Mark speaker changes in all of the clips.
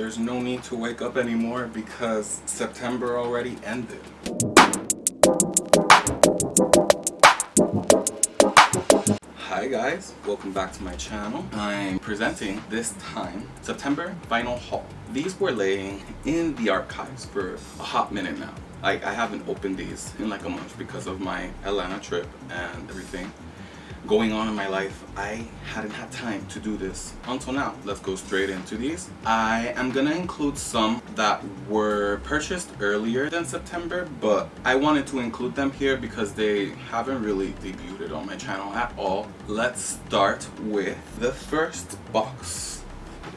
Speaker 1: there's no need to wake up anymore because September already ended. Hi guys, welcome back to my channel. I'm presenting this time September vinyl haul. These were laying in the archives for a hot minute now. I haven't opened these in like a month because of my Atlanta trip and everything going on in my life. I hadn't had time to do this until now. Let's go straight into these. I am gonna include some that were purchased earlier than September, but I wanted to include them here because they haven't really debuted on my channel at all. Let's start with the first box.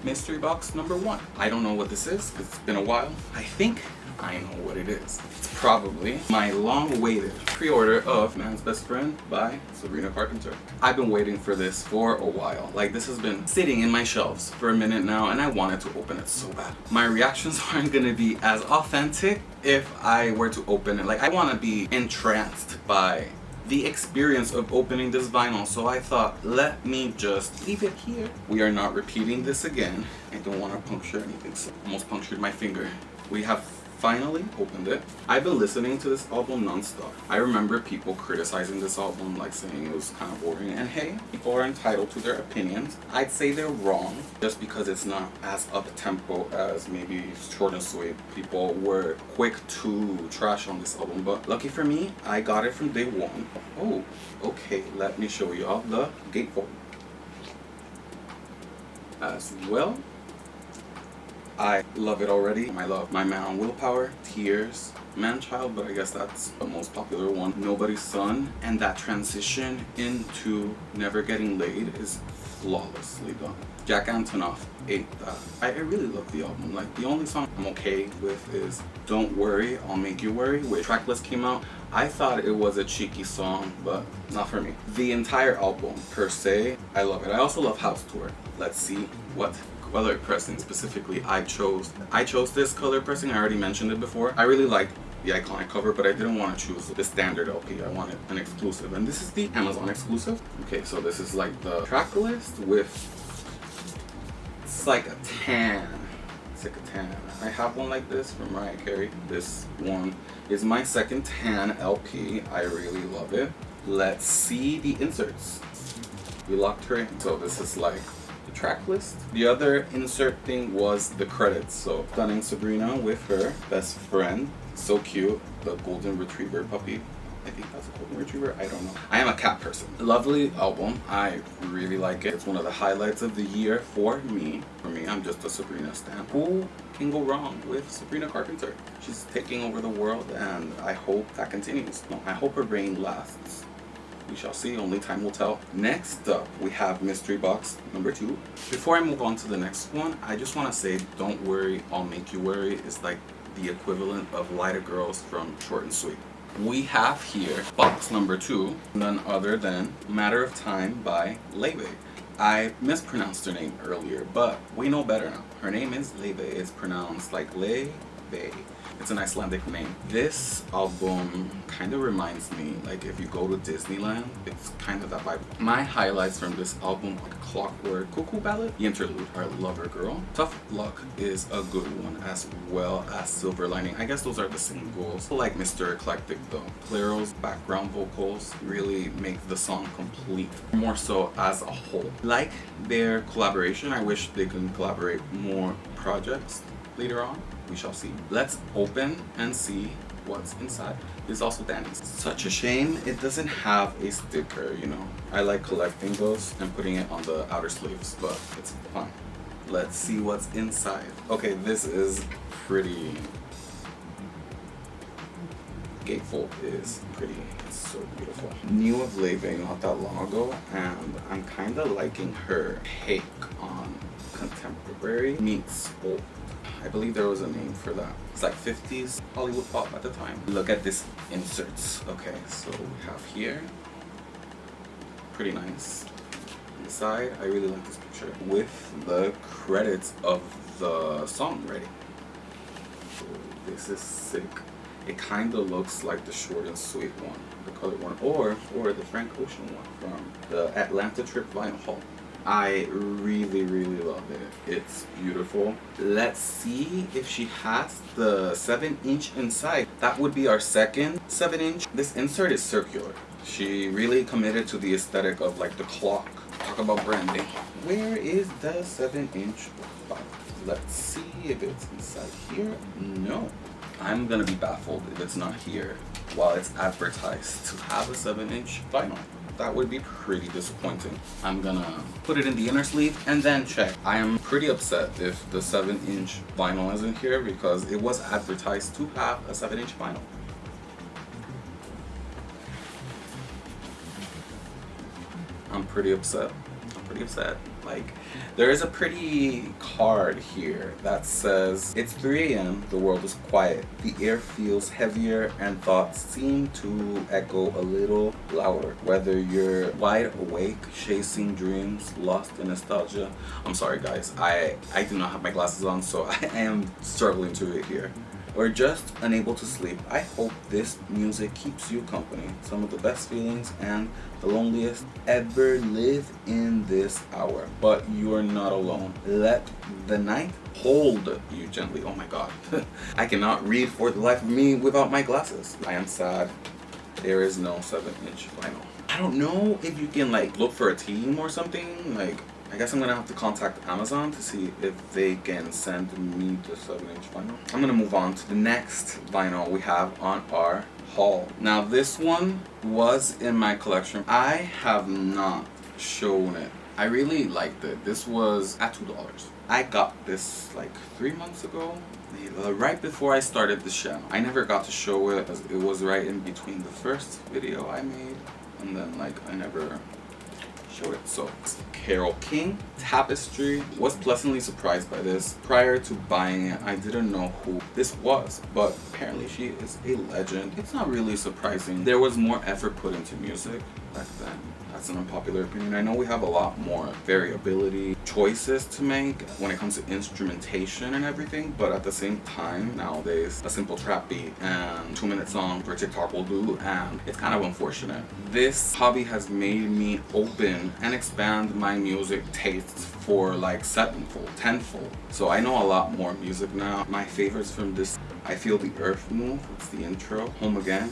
Speaker 1: Mystery box number 1. I don't know what this is. It's been a while. I think I know what it is. It's probably my long-awaited pre-order of Man's Best Friend by Sabrina Carpenter. I've been waiting for this for a while. Like, this has been sitting in my shelves for a minute now, and I wanted to open it so bad. My reactions aren't gonna be as authentic if I were to open it. Like, I want to be entranced by the experience of opening this vinyl, so I thought, let me just leave it here. We are not repeating this again. I don't want to puncture anything, so I almost punctured my finger. We have finally opened it. I've been listening to this album non-stop. I remember people criticizing this album, like saying it was kind of boring, and hey, people are entitled to their opinions. I'd say they're wrong just because it's not as up-tempo as maybe Short and Sweet. People were quick to trash on this album, but lucky for me, I got it from day one. Oh, okay, let me show y'all the gatefold as well. I love it already. I love My Man on Willpower, Tears, Manchild, but I guess that's the most popular one, Nobody's Son, and that transition into Never Getting Laid is flawlessly done. Jack Antonoff ate that. I really love the album. Like, the only song I'm okay with is Don't Worry, I'll Make You Worry, which tracklist came out. I thought it was a cheeky song, but not for me. The entire album per se, I love it. I also love House Tour. Let's see what color pressing specifically I chose. This color pressing. I already mentioned it before. I really like the iconic cover, but I didn't want to choose the standard LP. I wanted an exclusive, and this is the Amazon exclusive. Okay, so this is like the track list with, it's like a tan. It's like a tan. I have one like this from Mariah Carey. This one is my second tan LP. I really love it. Let's see the inserts. We locked her in. So this is like track list. The other insert thing was the credits. So stunning Sabrina with her best friend, so cute, the golden retriever puppy. I think that's a golden retriever, I don't know. I am a cat person. Lovely album. I really like it. It's one of the highlights of the year for me. I'm just a Sabrina stan. Who can go wrong with Sabrina Carpenter? She's taking over the world, and I hope that continues. No, I hope her reign lasts. We shall see, only time will tell. Next up, we have mystery box number 2. Before I move on to the next one, I just want to say, Don't Worry, I'll Make You Worry is like the equivalent of Lighter Girls from Short and Sweet. We have here box number 2, none other than Matter of Time by Laufey. I mispronounced her name earlier, but we know better now. Her name is Laufey. It's pronounced like Laufey. It's an Icelandic name. This album kind of reminds me, like, if you go to Disneyland, it's kind of that vibe. My highlights from this album, like Clockwork, Cuckoo Ballad, the interlude, our Lover Girl. Tough Luck is a good one, as well as Silver Lining. I guess those are the singles. I like Mr. Eclectic though. Clairo's background vocals really make the song complete, more so as a whole. Like their collaboration, I wish they could collaborate more projects later on. We shall see. Let's open and see what's inside. This is also Danny's. Such a shame it doesn't have a sticker, you know. I like collecting those and putting it on the outer sleeves, but it's fine. Let's see what's inside. Okay, this is pretty. Gatefold is pretty. It's so beautiful. Knew of Laufey not that long ago, and I'm kind of liking her take on contemporary meets old. I believe there was a name for that. It's like 50s Hollywood pop at the time. Look at this inserts. Okay, so we have here. Pretty nice. Inside, I really like this picture with the credits of the song ready. So this is sick. It kind of looks like the Short and Sweet one, the colored one, or the Frank Ocean one from the Atlanta trip vinyl haul. I really, really love it. It's beautiful. Let's see if she has the 7-inch inside. That would be our second 7-inch. This insert is circular. She really committed to the aesthetic of like the clock. Talk about branding. Where is the 7-inch vinyl? Let's see if it's inside here. No. I'm gonna be baffled if it's not here while it's advertised to have a 7-inch vinyl. That would be pretty disappointing. I'm gonna put it in the inner sleeve and then check. I am pretty upset if the 7-inch vinyl isn't here because it was advertised to have a 7-inch vinyl. I'm pretty upset. Like, there is a pretty card here that says, it's 3 a.m., the world is quiet, the air feels heavier, and thoughts seem to echo a little louder. Whether you're wide awake, chasing dreams, lost in nostalgia. I'm sorry guys, I do not have my glasses on, so I am struggling to read here. Or just unable to sleep, I hope this music keeps you company. Some of the best feelings and the loneliest ever live in this hour. But you are not alone. Let the night hold you gently. Oh my god. I cannot read for the life of me without my glasses. I am sad. There is no 7-inch vinyl. I don't know if you can like look for a team or something. Like, I guess I'm gonna have to contact Amazon to see if they can send me the 7-inch vinyl. I'm gonna move on to the next vinyl we have on our haul. Now this one was in my collection. I have not shown it. I really liked it. This was at $2. I got this like 3 months ago, right before I started this channel. I never got to show it as it was right in between the first video I made and then like I never showed it. So Carole King, Tapestry. Was pleasantly surprised by this. Prior to buying it, I didn't know who this was, but apparently she is a legend. It's not really surprising. There was more effort put into music back then. That's an unpopular opinion. I know we have a lot more variability, choices to make when it comes to instrumentation and everything, but at the same time, nowadays, a simple trap beat and 2-minute song for TikTok will do, and it's kind of unfortunate. This hobby has made me open and expand my music tastes for like 7-fold, 10-fold. So I know a lot more music now. My favorites from this, I Feel the Earth Move, it's the intro, Home Again,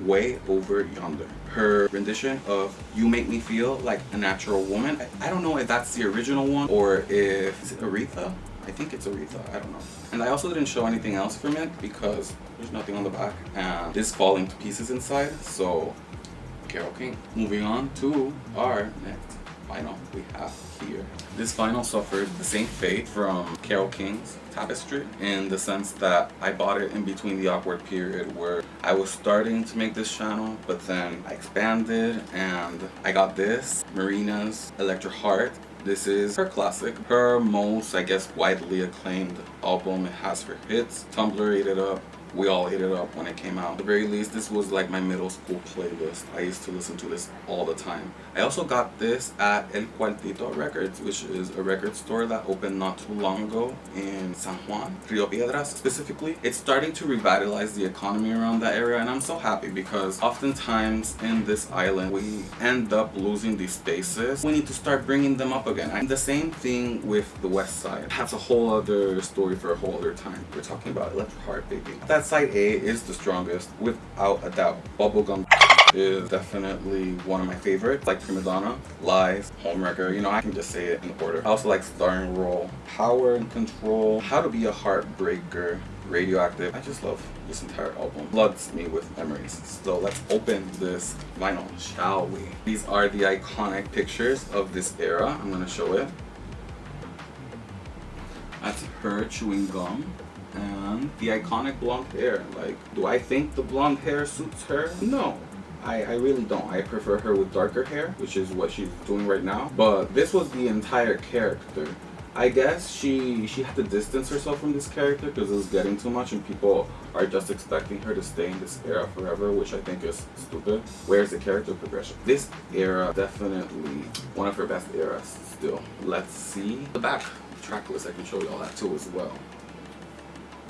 Speaker 1: Way Over Yonder. Her rendition of You Make Me Feel Like a Natural Woman. I don't know if that's the original one or if it's Aretha. I think it's Aretha, I don't know. And I also didn't show anything else from it because there's nothing on the back and it's falling to pieces inside. So Carole King. Moving on to our next vinyl we have here. This vinyl suffered the same fate from Carole King's Tapestry in the sense that I bought it in between the awkward period where I was starting to make this channel, but then I expanded and I got this, MARINA's Electra Heart. This is her classic, her most, I guess, widely acclaimed album. It has her hits. Tumblr ate it up. We all ate it up when it came out. At the very least, this was like my middle school playlist. I used to listen to this all the time. I also got this at El Cuartito Records, which is a record store that opened not too long ago in San Juan, Rio Piedras specifically. It's starting to revitalize the economy around that area, and I'm so happy because oftentimes in this island, we end up losing these spaces. We need to start bringing them up again. And the same thing with the West Side. That's a whole other story for a whole other time. We're talking about Electra Heart, baby. That side A is the strongest, without a doubt. Bubblegum is definitely one of my favorites, like Prima Donna, Lies, Homewrecker. You know, I can just say it in order. I also like Starring Role, Power and Control, How to Be a Heartbreaker, Radioactive. I just love this entire album. Floods me with memories. So let's open this vinyl, shall we? These are the iconic pictures of this era. I'm gonna show it. That's her chewing gum. And the iconic blonde hair. Like, do I think the blonde hair suits her? No. I really don't. I prefer her with darker hair, which is what she's doing right now. But this was the entire character. I guess she had to distance herself from this character because it was getting too much and people are just expecting her to stay in this era forever, which I think is stupid. Where's the character progression? This era, definitely one of her best eras still. Let's see the back track list. I can show you all that too as well.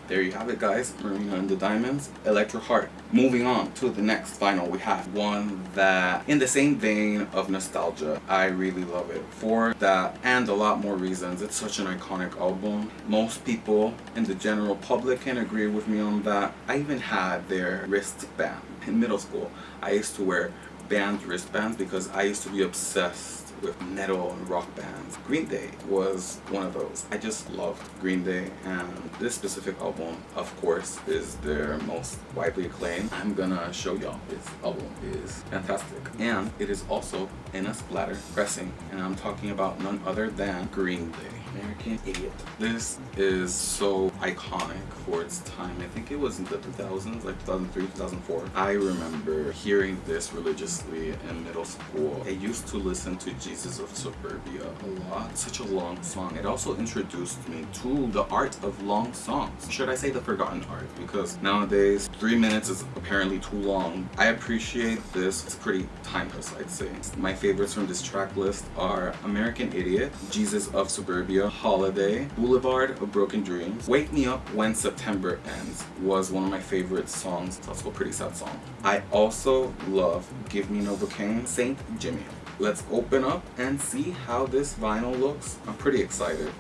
Speaker 1: There you have it, guys. Marina and the Diamonds, Electra Heart. Moving on to the next vinyl, we have one that, in the same vein of nostalgia, I really love it. For that and a lot more reasons, it's such an iconic album. Most people in the general public can agree with me on that. I even had their wristband. In middle school, I used to wear band wristbands because I used to be obsessed with metal and rock bands. Green Day was one of those. I just loved Green Day, and this specific album, of course, is their most widely acclaimed. I'm gonna show y'all. This album is fantastic, and it is also in a Splatter pressing, and I'm talking about none other than Green Day. American Idiot. This is so iconic for its time. I think it was in the 2000s, like 2003, 2004. I remember hearing this religiously in middle school. I used to listen to Jesus of Suburbia a lot. Such a long song. It also introduced me to the art of long songs. Should I say the forgotten art? Because nowadays, 3 minutes is apparently too long. I appreciate this. It's pretty timeless, I'd say. My favorites from this track list are American Idiot, Jesus of Suburbia, Holiday, Boulevard of Broken Dreams, Wake Me Up When September Ends was one of my favorite songs. It's also a pretty sad song. I also love Give Me Novocaine, Saint Jimmy. Let's open up and see how this vinyl looks. I'm pretty excited.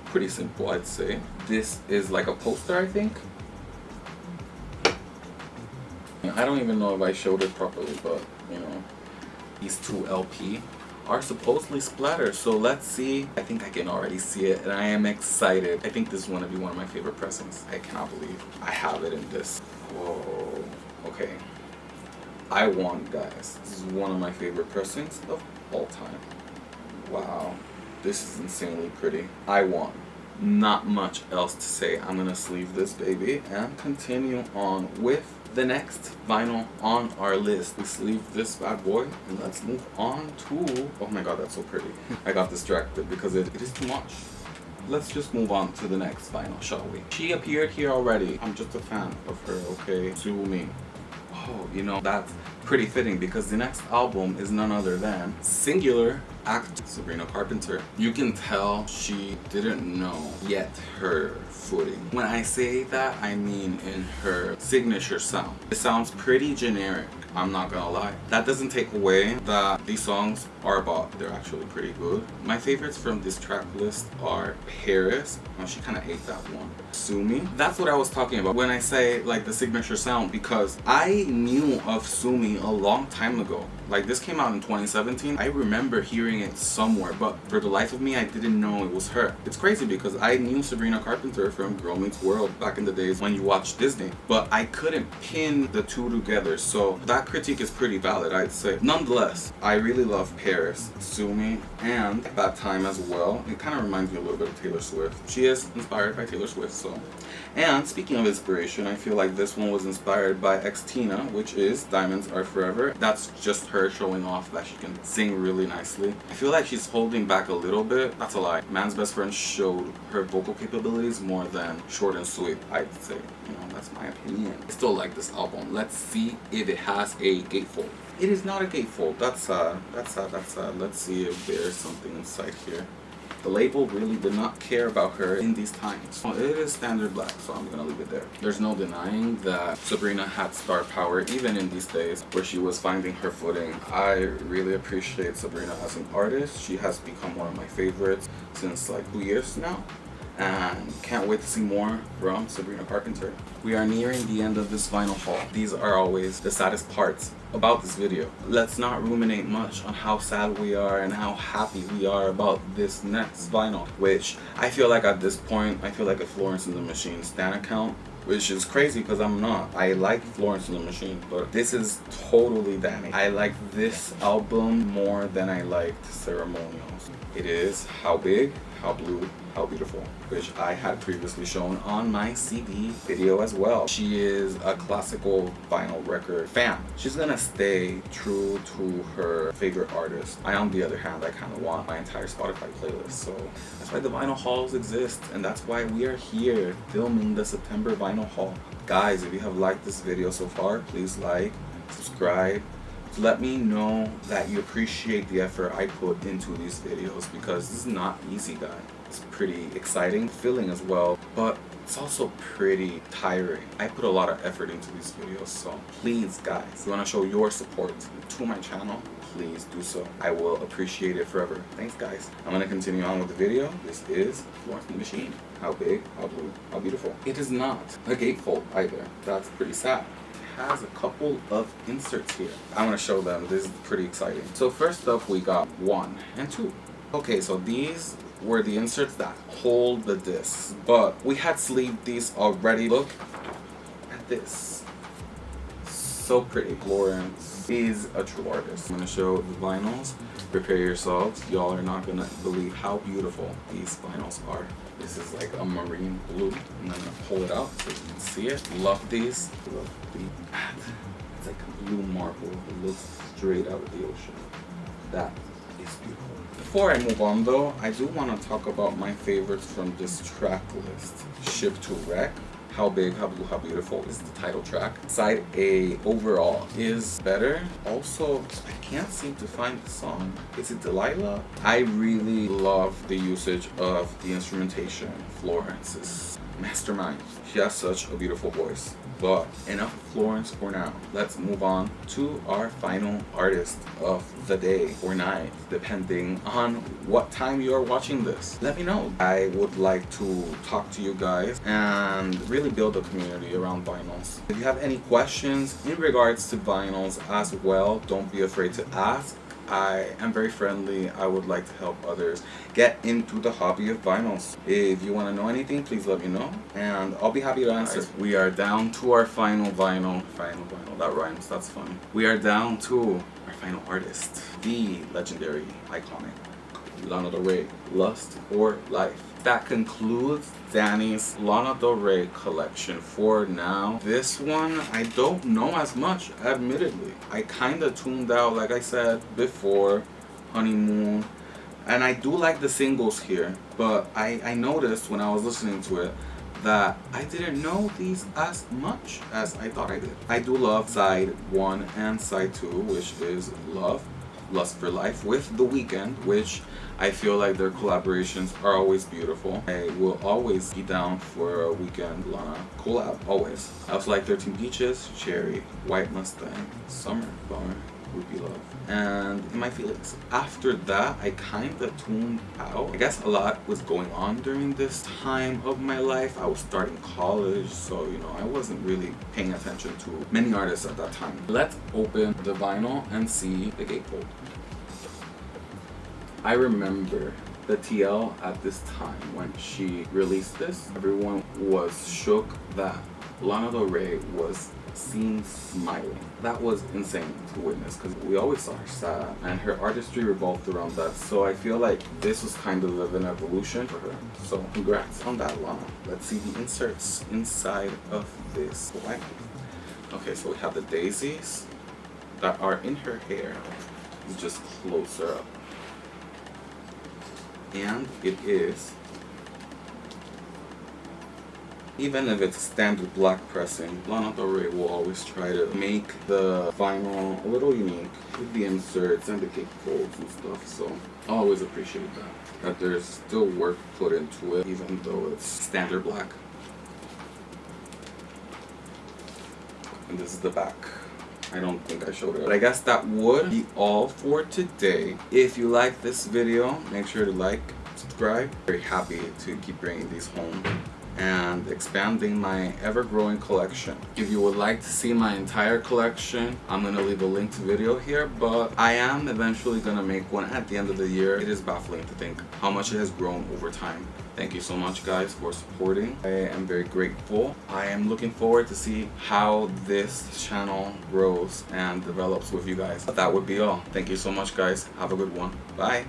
Speaker 1: Pretty simple, I'd say. This is like a poster, I think. I don't even know if I showed it properly, but you know, these two LP are supposedly Splatter, so let's see. I think I can already see it, and I am excited. I think this is going to be one of my favorite pressings. I cannot believe I have it in this. Whoa. Okay. I won, guys. This is one of my favorite pressings of all time. Wow. This is insanely pretty. I won. Not much else to say. I'm gonna sleeve this baby and continue on with the next vinyl on our list. We sleeve this bad boy and let's move on to, oh my god, that's so pretty. I got distracted because it is too much. Let's just move on to the next vinyl, shall we? She appeared here already. I'm just a fan of her, okay? Sue me. Oh, you know, that's pretty fitting because the next album is none other than Singular Act, Sabrina Carpenter. You can tell she didn't know yet her footing. When I say that, I mean in her signature sound. It sounds pretty generic, I'm not gonna lie. That doesn't take away that these songs are about, they're actually pretty good. My favorites from this track list are Paris. Oh, she kind of ate that one. Sue Me. That's what I was talking about when I say like the signature sound, because I knew of Sue Me a long time ago. Like this came out in 2017. I remember hearing it somewhere, but for the life of me, I didn't know it was her. It's crazy because I knew Sabrina Carpenter from Girl Meets World back in the days when you watched Disney, but I couldn't pin the two together. So that critique is pretty valid, I'd say. Nonetheless, I really love Paris, Sue Me, and Bad Time as well. It kind of reminds me a little bit of Taylor Swift. She is inspired by Taylor Swift, so. And speaking of inspiration, I feel like this one was inspired by Tina, which is Diamonds Are Forever. That's just her showing off that she can sing really nicely. I feel like she's holding back a little bit. That's a lie. Man's Best Friend showed her vocal capabilities more than Short and Sweet, I'd say. You know, that's my opinion. I still like this album. Let's see if it has a gatefold. It is not a gatefold. That's sad. That's sad. That's sad. Let's see if there's something inside here. The label really did not care about her in these times. Well, it is standard black, so I'm gonna leave it there. There's no denying that Sabrina had star power even in these days where she was finding her footing. I really appreciate Sabrina as an artist. She has become one of my favorites since like 2 years now. And can't wait to see more from Sabrina Carpenter. We are nearing the end of this vinyl haul. These are always the saddest parts about this video. Let's not ruminate much on how sad we are and how happy we are about this next vinyl, which I feel like at this point, I feel like a Florence and the Machine stan account, which is crazy because I'm not. I like Florence and the Machine, but this is totally damning. I like this album more than I liked Ceremonials. It is How Big, How Blue, How Beautiful, which I had previously shown on my CD video as well. She is a classical vinyl record fan. She's gonna stay true to her favorite artist. I, on the other hand, I kind of want my entire Spotify playlist, so that's why the vinyl hauls exist, and that's why we are here filming the September vinyl haul. Guys, if you have liked this video so far, please like, subscribe, to let me know that you appreciate the effort I put into these videos, because this is not easy, guys. It's pretty exciting feeling as well, but it's also pretty tiring. I put a lot of effort into these videos, so please guys, if you want to show your support to my channel, please do so. I will appreciate it forever. Thanks guys. I'm going to continue on with the video. This is Florence the Machine. How big, how blue, how beautiful. It is not a gatefold either. That's pretty sad. It has a couple of inserts here. I'm going to show them. This is pretty exciting. So first up we got 1 and 2. Okay, so these were the inserts that hold the discs, but we had sleeved these already. Look at this. So pretty. Florence is a true artist. I'm going to show the vinyls. Prepare yourselves. Y'all are not going to believe how beautiful these vinyls are. This is like a marine blue. I'm going to pull it out so you can see it. Love these. Love the mat. It's like a blue marble. It looks straight out of the ocean. That is beautiful. Before I move on though, I do want to talk about my favorites from this track list. Ship to Wreck. How Big, How Blue, How Beautiful is the title track. Side A overall is better. Also, I can't seem to find the song. Is it Delilah? I really love the usage of the instrumentation. Florence is mastermind. She has such a beautiful voice. But enough of Florence for now. Let's move on to our final artist of the day or night, depending on what time you are watching this. Let me know. I would like to talk to you guys and really build a community around vinyls. If you have any questions in regards to vinyls as well, don't be afraid to ask. I am very friendly. I would like to help others get into the hobby of vinyls. If you want to know anything, please let me know and I'll be happy to answer. We are down to our final vinyl. That rhymes, that's funny. We are down to our final artist, the legendary, iconic Lana Del Rey, Lust or Life. That concludes Danny's Lana Del Rey collection for now. This one, I don't know as much, admittedly. I kind of tuned out, like I said before, Honeymoon. And I do like the singles here, but I noticed when I was listening to it that I didn't know these as much as I thought I did. I do love side 1 and side 2, which is Love, Lust for Life with The Weeknd, which I feel like their collaborations are always beautiful. I will always be down for a Weeknd Lana collab, always. I also like 13 Peaches, Cherry, White Mustang, Summer, Bummer, Ruby Love, and In My Feelings. After that, I kind of tuned out. I guess a lot was going on during this time of my life. I was starting college, so you know, I wasn't really paying attention to many artists at that time. Let's open the vinyl and see the gatefold. I remember the TL at this time when she released this. Everyone was shook that Lana Del Rey was seen smiling. That was insane to witness because we always saw her sad and her artistry revolved around that. So I feel like this was kind of an evolution for her. So congrats on that, Lana. Let's see the inserts inside of this vinyl. Okay, so we have the daisies that are in her hair. Let's just closer up. And it is, even if it's standard black pressing, Lana Del Rey will always try to make the vinyl a little unique with the inserts and the gatefolds and stuff, so I always appreciate that there's still work put into it even though it's standard black. And this is the back. I don't think I showed it, but I guess that would be all for today. If you like this video, make sure to like, subscribe. Very happy to keep bringing these home and expanding my ever-growing collection. If you would like to see my entire collection, I'm gonna leave a link to video here, but I am eventually gonna make one at the end of the year. It is baffling to think how much it has grown over time. Thank you so much guys for supporting. I am very grateful. I am looking forward to see how this channel grows and develops with you guys. But that would be all. Thank you so much guys. Have a good one. Bye.